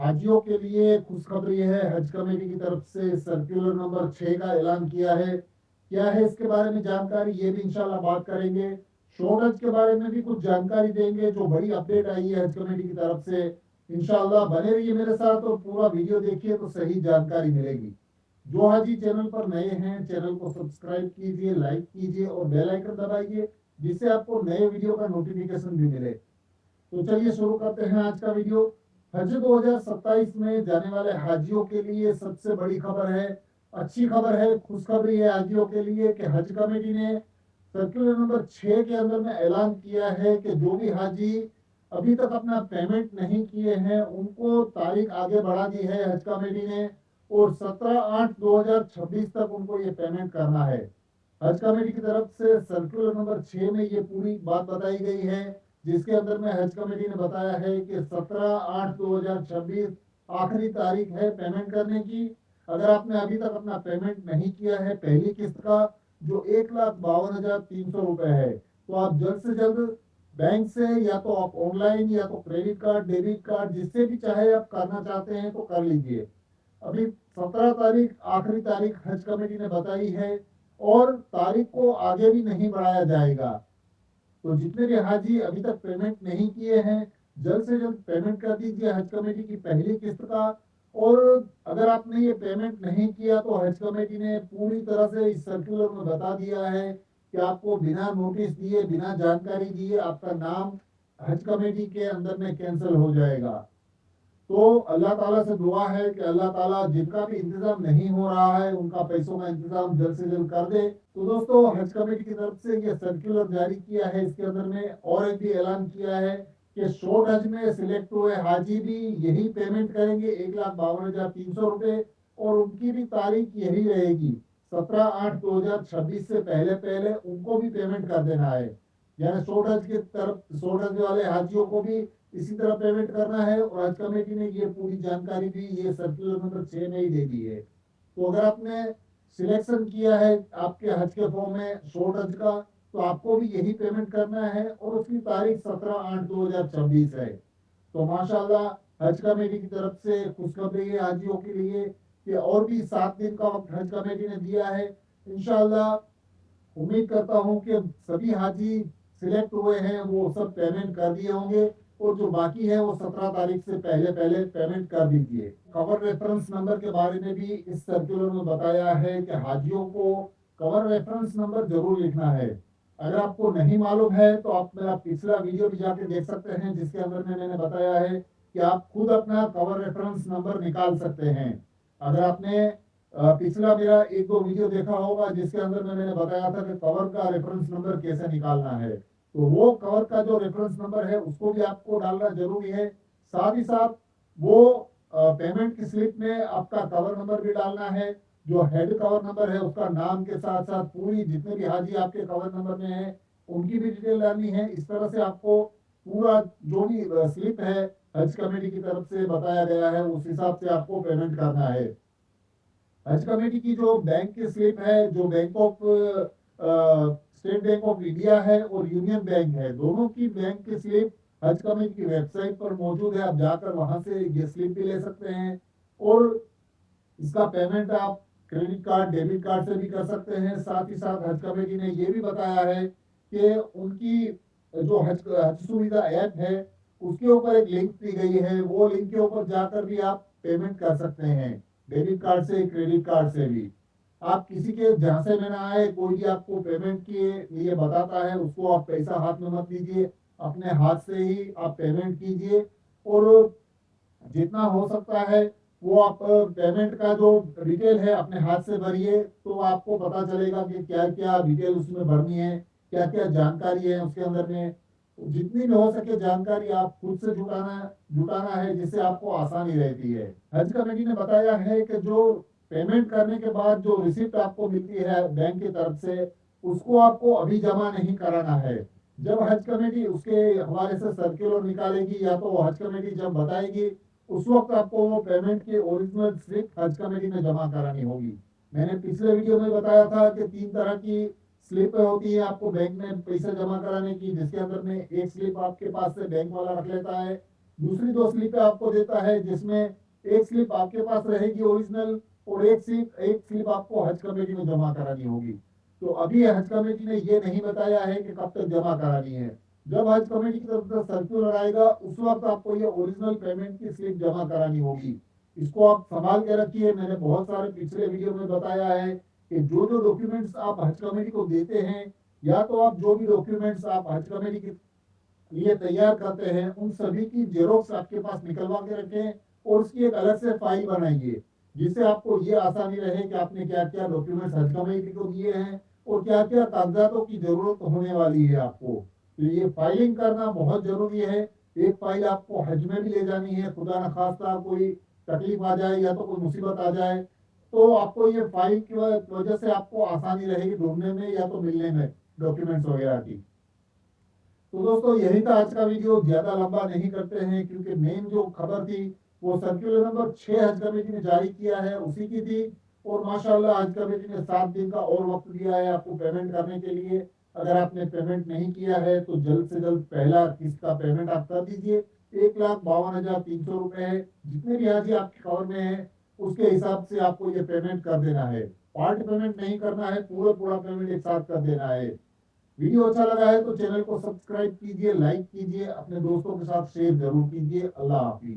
हाजियों के लिए खुशखबरी है। हज कमेटी की तरफ से सर्कुलर नंबर 6 का ऐलान किया है। क्या है इसके बारे में जानकारी, ये भी इंशाल्लाह बात करेंगे। शॉर्ट हज के बारे में भी कुछ जानकारी देंगे, जो बड़ी अपडेट आई है हज कमेटी की तरफ से। इंशाल्लाह बने रहिए मेरे साथ और पूरा वीडियो देखिए तो सही जानकारी मिलेगी। जो हाजी चैनल पर नए हैं, चैनल को सब्सक्राइब कीजिए, लाइक कीजिए और बेल आइकन दबाइए, जिससे आपको नए वीडियो का नोटिफिकेशन भी मिले। तो चलिए शुरू करते हैं आज का वीडियो। हज 2027 में जाने वाले हाजियों के लिए सबसे बड़ी खबर है, अच्छी खबर है, खुशखबरी है हाजियों के लिए कि हज कमेटी ने सर्कुलर नंबर 6 के अंदर में ऐलान किया है कि जो भी हाजी अभी तक अपना पेमेंट नहीं किए हैं उनको तारीख आगे बढ़ा दी है हज कमेटी ने, और 17/8/2026 तक उनको ये पेमेंट करना है। हज कमेटी की तरफ से सर्कुलर नंबर 6 में ये पूरी बात बताई गई है, जिसके अंदर में हज कमेटी ने बताया है कि 17/8/2026 आखिरी तारीख है पेमेंट करने की। अगर आपने अभी तक अपना पेमेंट नहीं किया है पहली किस्त का, जो 1,52,300 रुपए है, तो आप जल्द से जल्द बैंक से या तो आप ऑनलाइन या तो क्रेडिट कार्ड, डेबिट कार्ड, जिससे भी चाहे आप करना चाहते हैं तो कर लीजिए। अभी 17 तारीख आखिरी तारीख हज कमेटी ने बताई है, और तारीख को आगे भी नहीं बढ़ाया जाएगा। तो जितने भी हाजी अभी तक पेमेंट नहीं किए हैं, जल्द से जल्द पेमेंट कर दीजिए हज कमेटी की पहली किस्त का। और अगर आपने ये पेमेंट नहीं किया तो हज कमेटी ने पूरी तरह से इस सर्कुलर में बता दिया है कि आपको बिना नोटिस दिए, बिना जानकारी दिए आपका नाम हज कमेटी के अंदर में कैंसिल हो जाएगा। तो अल्लाह ताला से दुआ है कि अल्लाह ताला जिनका भी इंतजाम नहीं हो रहा है उनका पैसों का इंतजाम जल्द से जल्द कर दे। तो दोस्तों, हज कमेटी की तरफ से ये सर्कुलर जारी किया है। इसके अंदर में और एक भी ऐलान किया है कि शॉर्ट हज में सिलेक्ट हुए हाजी भी यही पेमेंट करेंगे, 1,52,300 रुपए, और उनकी भी तारीख यही रहेगी, 17/8/2026 से पहले पहले उनको भी पेमेंट कर देना है। यानी शॉर्ट हज की तरफ, शॉर्ट हज वाले हाजियों को भी इसी तरह पेमेंट करना है। और हज कमेटी ने ये पूरी जानकारी भी ये सर्कुलर नंबर 6 में ही दे दी है। तो अगर आपने सिलेक्शन किया है आपके हज के फॉर्म में शॉर्ट हज का, तो आपको भी यही पेमेंट करना है, और उसकी तारीख 17/8/2026 है। तो माशाल्लाह हज कमेटी की तरफ से खुशखबरी है हाजियों के लिए कि और भी 7 दिन का वक्त हज कमेटी ने दिया है। इंशाल्लाह उम्मीद करता हूं कि सभी हाजी सिलेक्ट हुए हैं वो सब पेमेंट कर दिए होंगे, और जो बाकी है वो 17 तारीख से पहले पहले पेमेंट कर दीजिए। कवर रेफरेंस नंबर के बारे में भी इस सर्कुलर में बताया है कि हाजियों को कवर रेफरेंस नंबर जरूर लिखना है। अगर आपको नहीं मालूम है तो आप मेरा पिछला वीडियो भी जाके देख सकते हैं, जिसके अंदर में मैंने बताया है कि आप खुद अपना कवर रेफरेंस नंबर निकाल सकते हैं। अगर आपने पिछला मेरा एक दो वीडियो देखा होगा जिसके अंदर में मैंने बताया था कि कवर का रेफरेंस नंबर कैसे निकालना है, तो वो कवर का जो रेफरेंस नंबर है उसको भी आपको डालना जरूरी है। साथ ही साथ वो पेमेंट की स्लिप में आपका कवर नंबर भी डालना है। जो हेड कवर नंबर है उसका नाम के साथ साथ पूरी जितने भी हाजी आपके कवर नंबर में है उनकी भी डिटेल डालनी है। इस तरह से आपको पूरा जो भी स्लिप है हज कमेटी की तरफ से बताया गया है उस हिसाब से आपको पेमेंट करना है। हज कमेटी की जो बैंक की स्लिप है, जो bank of state bank of India है और यूनियन बैंक है, दोनों की बैंक की स्लिप हज कमेटी की वेबसाइट पर मौजूद है। आप जाकर वहां से ये स्लिप भी ले सकते हैं, और इसका पेमेंट आप क्रेडिट कार्ड, डेबिट कार्ड से भी कर सकते हैं। साथ ही साथ हज कमेटी ने ये भी बताया है कि उनकी जो हज हज सुविधा ऐप है उसके ऊपर एक लिंक दी गई है, वो लिंक के ऊपर जाकर भी आप पेमेंट कर सकते हैं, डेबिट कार्ड से, क्रेडिट कार्ड से भी। आप किसी के झांसे में ना आए, कोई भी आपको पेमेंट के लिए बताता है उसको आप पैसा हाथ में मत दीजिए, अपने हाथ से ही आप पेमेंट कीजिए। और जितना हो सकता है वो आप पेमेंट का जो डिटेल है अपने हाथ से भरिए, तो आपको पता चलेगा कि क्या क्या डिटेल उसमें भरनी है, क्या क्या जानकारी है उसके अंदर में। जितनी भी हो सके जानकारी आप खुद से जुटाना जुटाना है, जिससे आपको आसानी रहती है। हज कमेटी ने बताया है कि जो पेमेंट करने के बाद जो रिसिप्ट आपको मिलती है बैंक की तरफ से, उसको आपको अभी जमा नहीं कराना है। जब हज कमेटी उसके हवाले से सर्कुलर निकालेगी या तो हज कमेटी जब बताएगी, उस वक्त आपको वो पेमेंट की ओरिजिनल स्लिप हज कमेटी में जमा करानी होगी। मैंने पिछले वीडियो में बताया था कि 3 तरह की स्लिप होती है आपको बैंक में पैसा जमा कराने की, जिसके अंदर में एक स्लिप आपके पास से बैंक वाला रख लेता है, दूसरी 2 स्लिपें आपको देता है, जिसमें एक स्लिप आपके पास रहेगी ओरिजिनल और एक स्लिप आपको हज कमेटी में जमा करानी होगी। तो अभी हज कमेटी ने ये नहीं बताया है कि कब तक जमा करानी है। जब हज कमेटी की तरफ से सर्कुलर आएगा उस वक्त आपको ये ओरिजिनल पेमेंट की स्लिप जमा करानी होगी। इसको आप संभाल के रखिए। मैंने बहुत सारे पिछले वीडियो में बताया है कि जो जो डॉक्यूमेंट्स आप हज कमेटी को देते हैं, या तो आप जो भी डॉक्यूमेंट्स आप हज कमेटी की ये तैयार करते हैं, उन सभी की जेरोक्स आपके पास निकलवा के रखें और उसकी एक अलग से फाइल बनाइए, जिससे आपको ये आसानी रहे कि आपने क्या क्या डॉक्यूमेंट्स हज कमेटी को दिए हैं और क्या क्या कागजातों की जरूरत होने वाली है आपको। तो ये फाइलिंग करना बहुत जरूरी है। एक फाइल आपको हज में भी ले जानी है, खुदा न खास्ता कोई तकलीफ आ जाए या तो कोई मुसीबत आ जाए, तो आपको ये फाइल की वजह से आपको आसानी रहेगी ढूंढने में या तो मिलने में डॉक्यूमेंट्स वगैरह की। तो दोस्तों यही था आज का वीडियो। ज्यादा लंबा नहीं करते हैं क्योंकि मेन जो खबर थी वो सर्कुलर नंबर 6 हज कमेटी ने जारी किया है उसी की थी। और माशाल्लाह हज कमेटी ने 7 दिन का और वक्त दिया है आपको पेमेंट करने के लिए। अगर आपने पेमेंट नहीं किया है तो जल्द से जल्द पहला किस्त का पेमेंट आप कर दीजिए। 1,52,300 रुपए है, जितने भी हाजी आपके कवर में है उसके हिसाब से आपको ये पेमेंट कर देना है। पार्ट पेमेंट नहीं करना है, पूरा पूरा पेमेंट एक साथ कर देना है। वीडियो अच्छा लगा है तो चैनल को सब्सक्राइब कीजिए, लाइक कीजिए, अपने दोस्तों के साथ शेयर जरूर कीजिए। अल्लाह हाफिज।